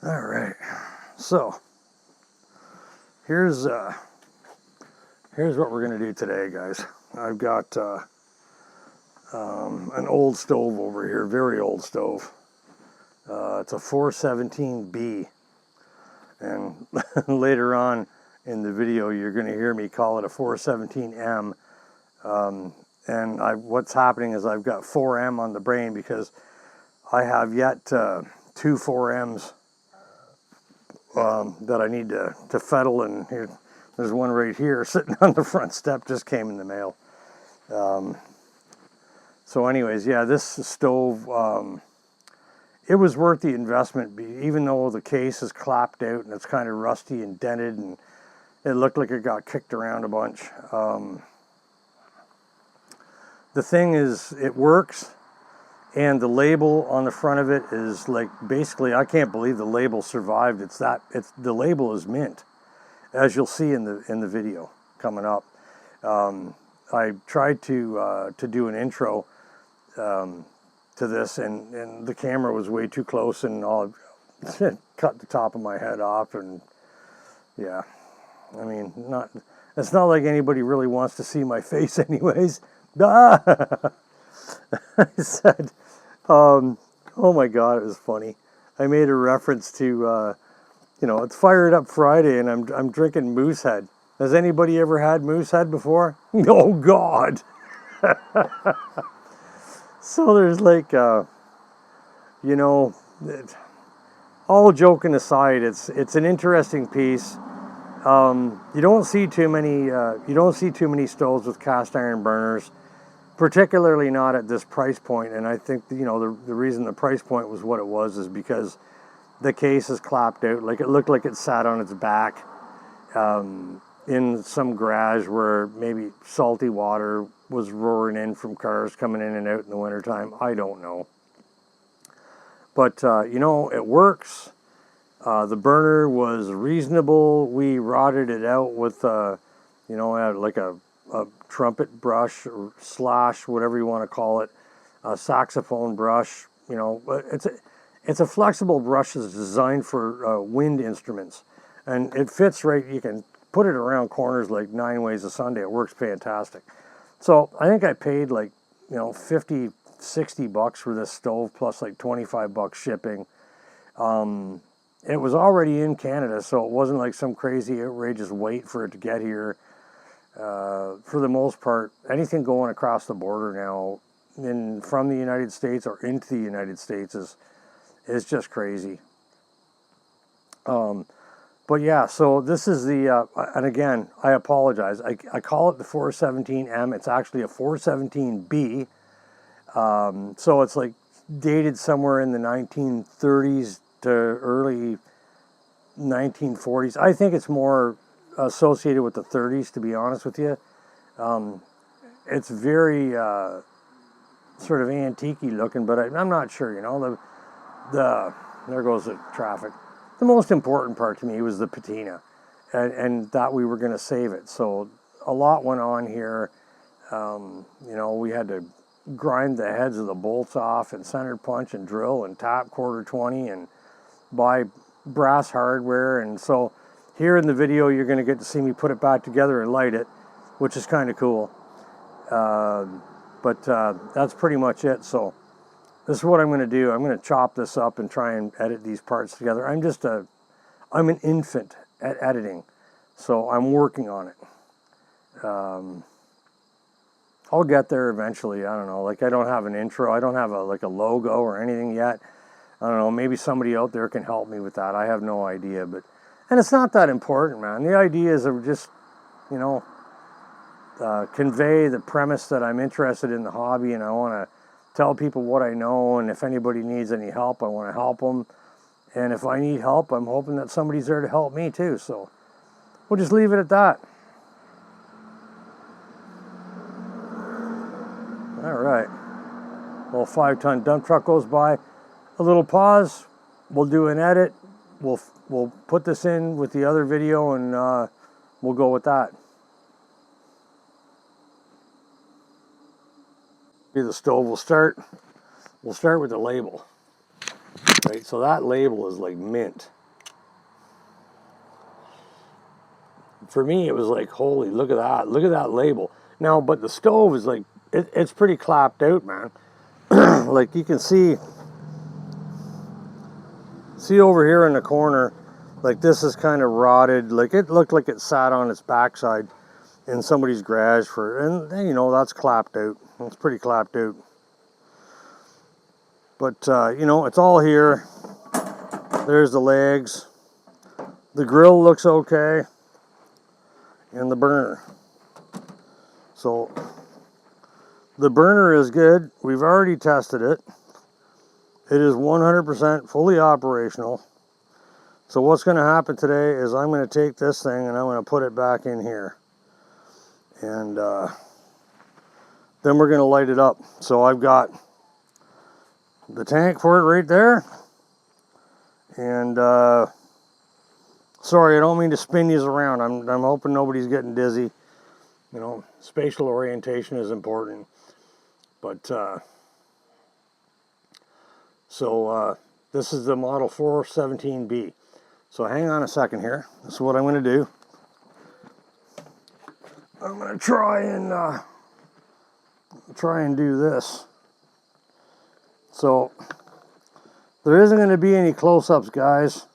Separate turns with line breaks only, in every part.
All right, so here's what we're gonna do today, guys. I've got an old stove over here, very old stove. It's a 417B, and later on in the video, you're gonna hear me call it a 417M. And what's happening is I've got 4M on the brain because I have yet two 4Ms that I need to fettle, and there's one right here sitting on the front step, just came in the mail. So anyways, yeah, this stove, it was worth the investment, even though the case is clapped out and it's kind of rusty and dented and it looked like it got kicked around a bunch. The thing is, it works. And the label on the front of it is like, basically, I can't believe the label survived. The label is mint, as you'll see in the video coming up. I tried to do an intro to this, and the camera was way too close, and I'll cut the top of my head off. And yeah, I mean, it's not like anybody really wants to see my face, anyways. I said. Oh my God, it was funny. I made a reference to, it's Fired Up Friday, and I'm drinking Moosehead. Has anybody ever had Moosehead before? Oh God. So there's like, all joking aside, it's an interesting piece. You don't see too many stoves with cast iron burners. Particularly not at this price point, and I think the reason the price point was what it was is because the case is clapped out. Like, it looked like it sat on its back in some garage where maybe salty water was roaring in from cars coming in and out in the wintertime. I don't know, but it works. The burner was reasonable. We rotted it out with like a trumpet brush or slash, whatever you want to call it, a saxophone brush. It's a flexible brush that's designed for wind instruments, and it fits right. You can put it around corners like 9 ways a Sunday. It works fantastic. So I think I paid like 50, 60 bucks for this stove, plus like 25 bucks shipping. It was already in Canada, so it wasn't like some crazy outrageous wait for it to get here. For the most part, anything going across the border now from the United States or into the United States is just crazy. But yeah, so this is and again, I apologize. I call it the 417M. It's actually a 417B. So it's like dated somewhere in the 1930s to early 1940s. I think it's more associated with the 30s, to be honest with you. It's very sort of antique-y looking, but I'm not sure. There goes the traffic. The most important part to me was the patina, and that we were going to save it. So a lot went on here. We had to grind the heads of the bolts off and center punch and drill and tap quarter 20 and buy brass hardware. And so here in the video, you're going to get to see me put it back together and light it, which is kind of cool. But that's pretty much it. So this is what I'm going to do. I'm going to chop this up and try and edit these parts together. I'm an infant at editing, so I'm working on it. I'll get there eventually. I don't know. Like, I don't have an intro. I don't have a logo or anything yet. I don't know. Maybe somebody out there can help me with that. I have no idea, and it's not that important, man. The idea is to just, convey the premise that I'm interested in the hobby, and I want to tell people what I know, and if anybody needs any help, I want to help them. And if I need help, I'm hoping that somebody's there to help me too. So we'll just leave it at that. All right. Little 5-ton dump truck goes by. A little pause. We'll do an edit. We'll put this in with the other video, and we'll go with that. The stove will start. We'll start with the label. Right, so that label is like mint. For me, it was like, holy, look at that label. Now, but the stove is like, it's pretty clapped out, man. Like you can see over here in the corner, like this is kind of rotted. Like it looked like it sat on its backside in somebody's garage and you know, that's clapped out. It's pretty clapped out. But, you know, it's all here. There's the legs. The grill looks okay. And the burner. So, the burner is good. We've already tested it. It is 100% fully operational. So what's going to happen today is I'm going to take this thing and I'm going to put it back in here. And then we're going to light it up. So I've got the tank for it right there. And sorry, I don't mean to spin these around. I'm hoping nobody's getting dizzy. You know, spatial orientation is important. But this is the model 417B. So hang on a second here. This is what I'm going to do. I'm going to try and do this. So there isn't going to be any close-ups, guys.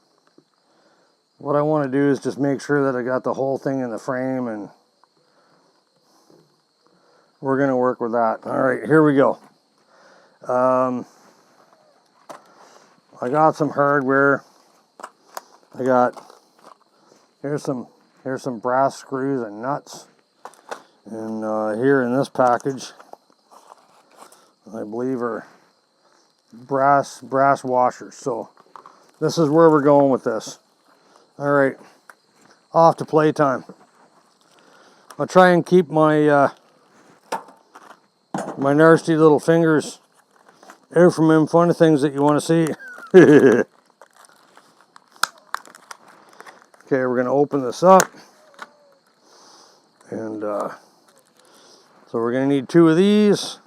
What I want to do is just make sure that I got the whole thing in the frame, and we're going to work with that. All right, here we go. I got some hardware. Here's some brass screws and nuts. And here in this package, I believe are brass washers. So this is where we're going with this. All right, off to playtime. I'll try and keep my my nasty little fingers out from in front of things that you want to see. Okay, we're going to open this up. And so we're going to need 2 of these.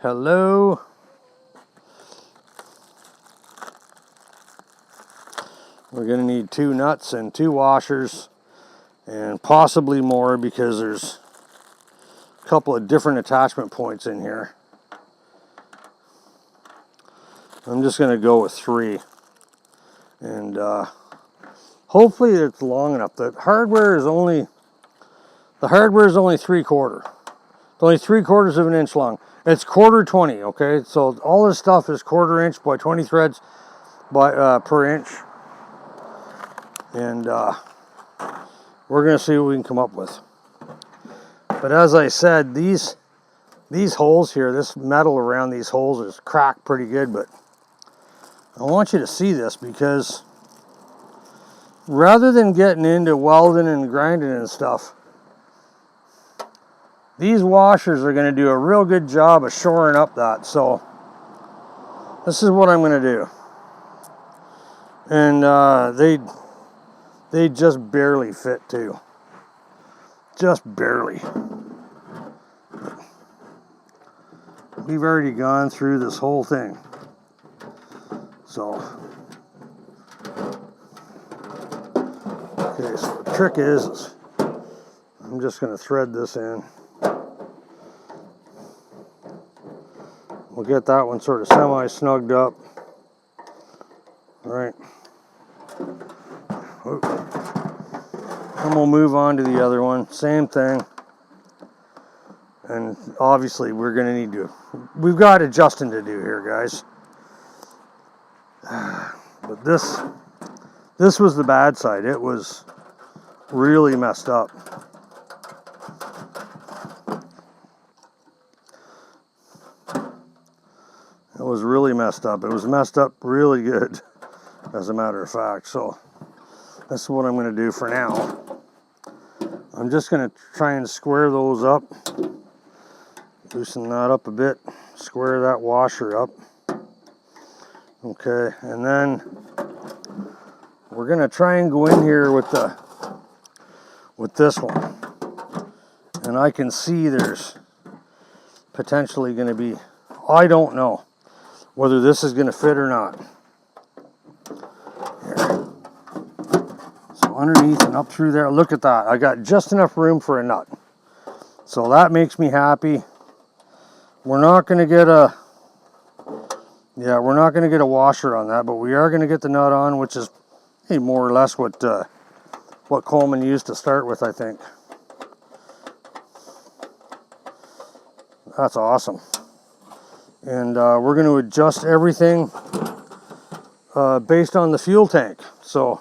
Hello. We're going to need 2 nuts and 2 washers. And possibly more because there's a couple of different attachment points in here. I'm just going to go with 3. And hopefully it's long enough. The hardware is only 3/4. It's only 3/4 of an inch long. It's 1/4 20, okay? So all this stuff is 1/4 inch by 20 threads by per inch. And we're going to see what we can come up with. But as I said, these holes here, this metal around these holes is cracked pretty good, but I want you to see this because rather than getting into welding and grinding and stuff, these washers are going to do a real good job of shoring up that. So this is what I'm going to do. And they just barely fit too. Just barely. We've already gone through this whole thing. So, okay, so the trick is I'm just going to thread this in. We'll get that one sort of semi-snugged up. All right. And we'll move on to the other one. Same thing. And obviously we're going to need to, we've got adjusting to do here, guys. But this was the bad side. It was really messed up. It was really messed up. It was messed up really good, as a matter of fact. So this is what I'm going to do for now. I'm just going to try and square those up. Loosen that up a bit. Square that washer up. Okay, and then we're going to try and go in here with this one. And I can see there's potentially going to be, I don't know. whether this is going to fit or not. Here. So underneath and up through there, look at that. I got just enough room for a nut. So that makes me happy. We're not going to get a, we're not going to get a washer on that, but we are going to get the nut on, which is more or less what Coleman used to start with, I think. That's awesome. And we're going to adjust everything based on the fuel tank. So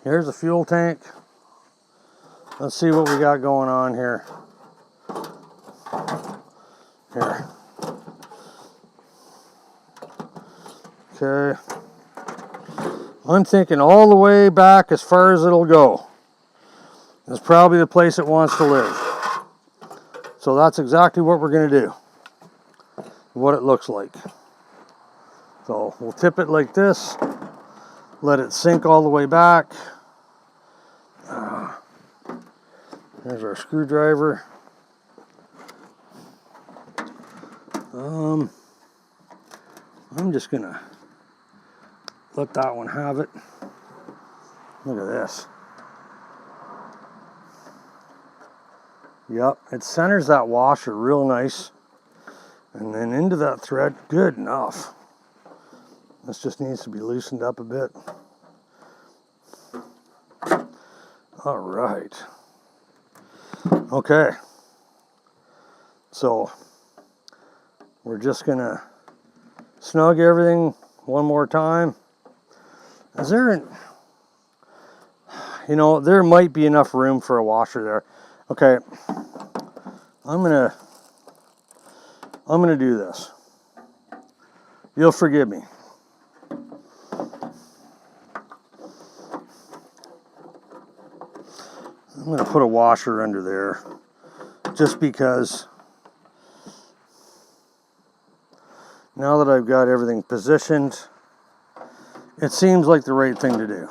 here's the fuel tank. Let's see what we got going on here. Here. Okay. I'm thinking all the way back as far as it'll go. It's probably the place it wants to live. So that's exactly what we're going to do. What it looks like. So we'll tip it like this. Let it sink all the way back. There's our screwdriver. I'm just going to let that one have it. Look at this. Yep, it centers that washer real nice. And then into that thread, good enough. This just needs to be loosened up a bit. All right. Okay. So we're just gonna snug everything one more time. Is there there might be enough room for a washer there. Okay. I'm gonna do this. You'll forgive me. I'm going to put a washer under there just because now that I've got everything positioned, it seems like the right thing to do.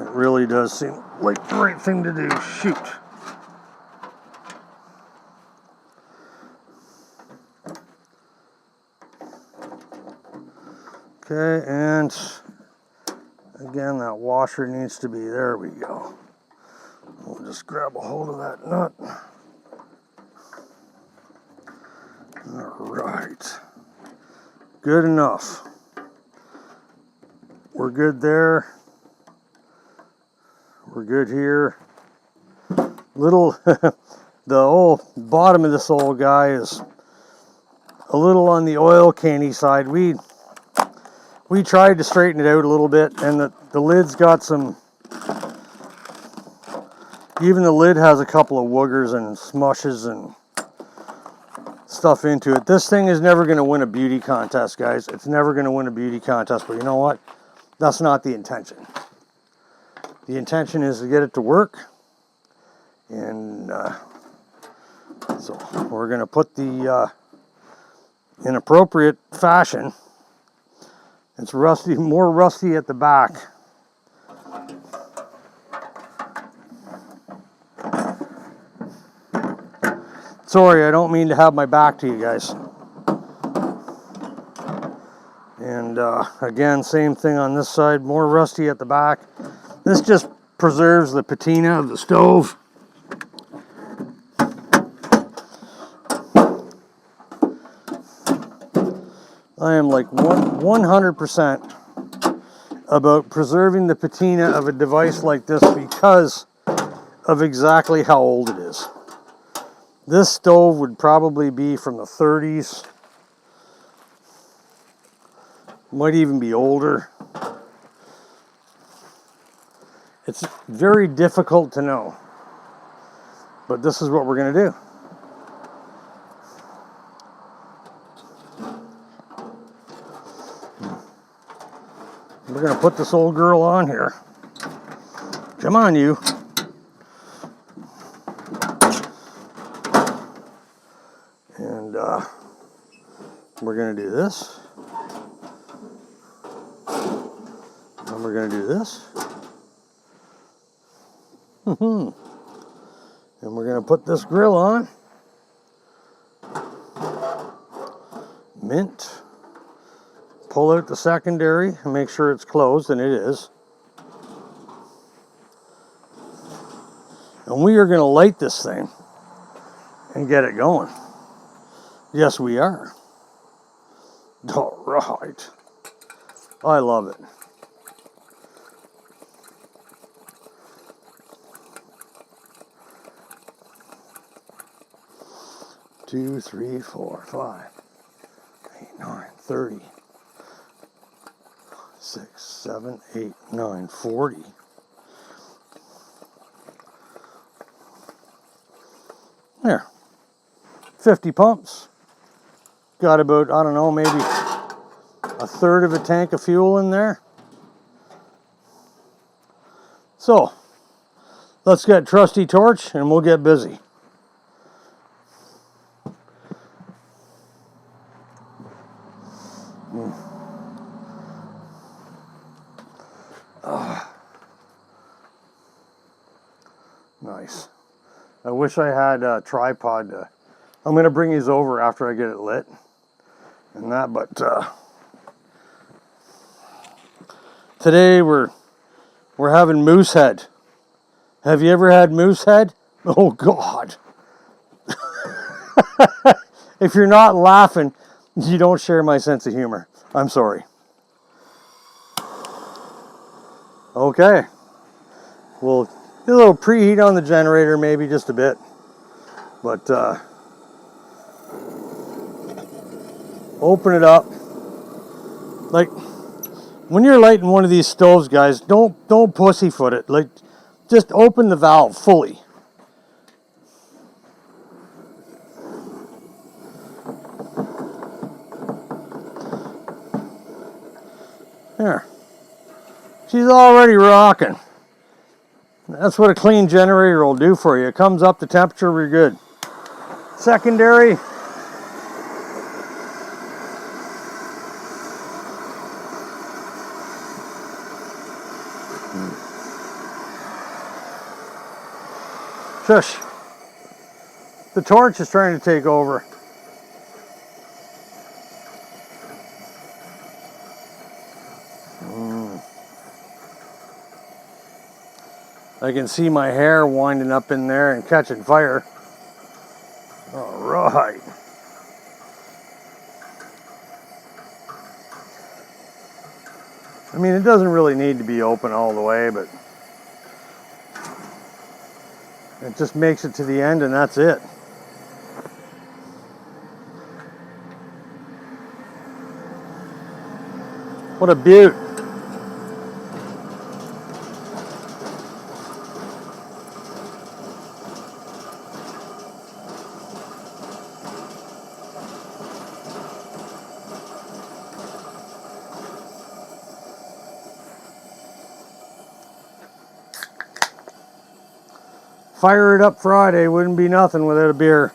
It really does seem like the right thing to do. Shoot. Okay, and again, that washer needs to be, there we go. We'll just grab a hold of that nut. All right. Good enough. We're good there. We're good here. Little, the whole bottom of this old guy is a little on the oil canny side. We tried to straighten it out a little bit, and the lid's got some, even the lid has a couple of woogers and smushes and stuff into it. This thing is never going to win a beauty contest, guys. It's never going to win a beauty contest, but you know what? That's not the intention. The intention is to get it to work, and so we're going to put the, in appropriate fashion, it's rusty, more rusty at the back. Sorry, I don't mean to have my back to you guys. And again, same thing on this side, more rusty at the back. This just preserves the patina of the stove. I am like 100% about preserving the patina of a device like this because of exactly how old it is. This stove would probably be from the 30s. Might even be older. It's very difficult to know. But this is what we're going to do. We're going to put this old girl on here. Come on, you. And we're going to do this. And we're going to do this. And we're going to put this grill on. Mint. Pull out the secondary and make sure it's closed, and it is. And we are going to light this thing and get it going. Yes, we are. All right. I love it. Two, 3, 4, 5, 8, 9, 30, 6, 7, 8, 9, 40. There. 50 pumps. Got about, I don't know, maybe a third of a tank of fuel in there. So, let's get trusty torch and we'll get busy. Nice. I wish I had a tripod. I'm going to bring these over after I get it lit and that, but today we're having moose head. Have you ever had moose head? Oh God. If you're not laughing, you don't share my sense of humor. I'm sorry. Okay. We'll do a little preheat on the generator, maybe just a bit. But open it up. Like when you're lighting one of these stoves, guys, don't pussyfoot it. Like just open the valve fully. There. She's already rocking. That's what a clean generator will do for you. It comes up the temperature, we're good. Secondary. Shush. The torch is trying to take over. I can see my hair winding up in there and catching fire. All right. I mean, it doesn't really need to be open all the way, but it just makes it to the end and that's it. What a beaut. Fire it up Friday, wouldn't be nothing without a beer.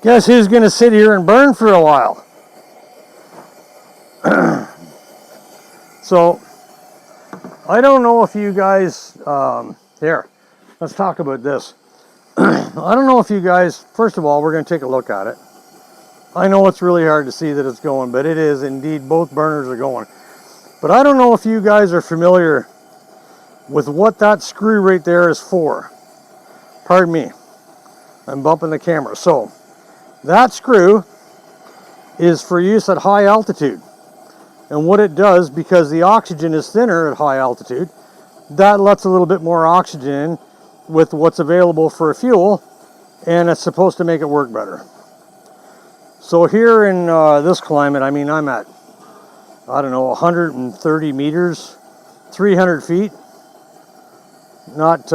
Guess who's going to sit here and burn for a while? So, I don't know if you guys, here, let's talk about this. I don't know if you guys, first of all, we're going to take a look at it. I know it's really hard to see that it's going, but it is indeed, both burners are going. But I don't know if you guys are familiar with what that screw right there is for. Pardon me, I'm bumping the camera. So, that screw is for use at high altitude. And what it does, because the oxygen is thinner at high altitude, that lets a little bit more oxygen in with what's available for a fuel, and it's supposed to make it work better. So here in this climate, I mean, I'm at, I don't know, 130 meters, 300 feet. Not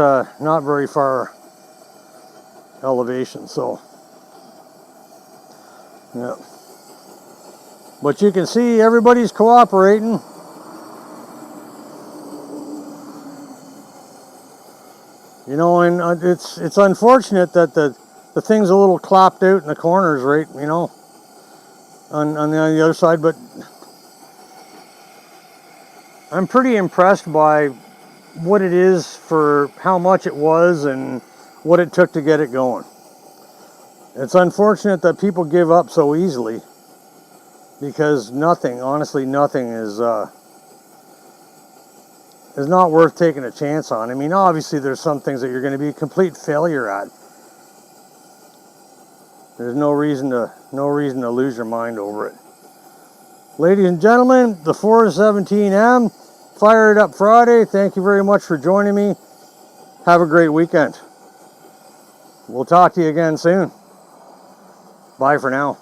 very far elevation, so, yeah. But you can see everybody's cooperating. You know, and it's unfortunate that the thing's a little clapped out in the corners, right, you know. on the other side, but I'm pretty impressed by what it is for how much it was and what it took to get it going. It's unfortunate that people give up so easily, because nothing, honestly, nothing is not worth taking a chance on. I mean, obviously there's some things that you're going to be a complete failure at. There's no reason to lose your mind over it. Ladies and gentlemen, the 417M Fired Up Friday. Thank you very much for joining me. Have a great weekend. We'll talk to you again soon. Bye for now.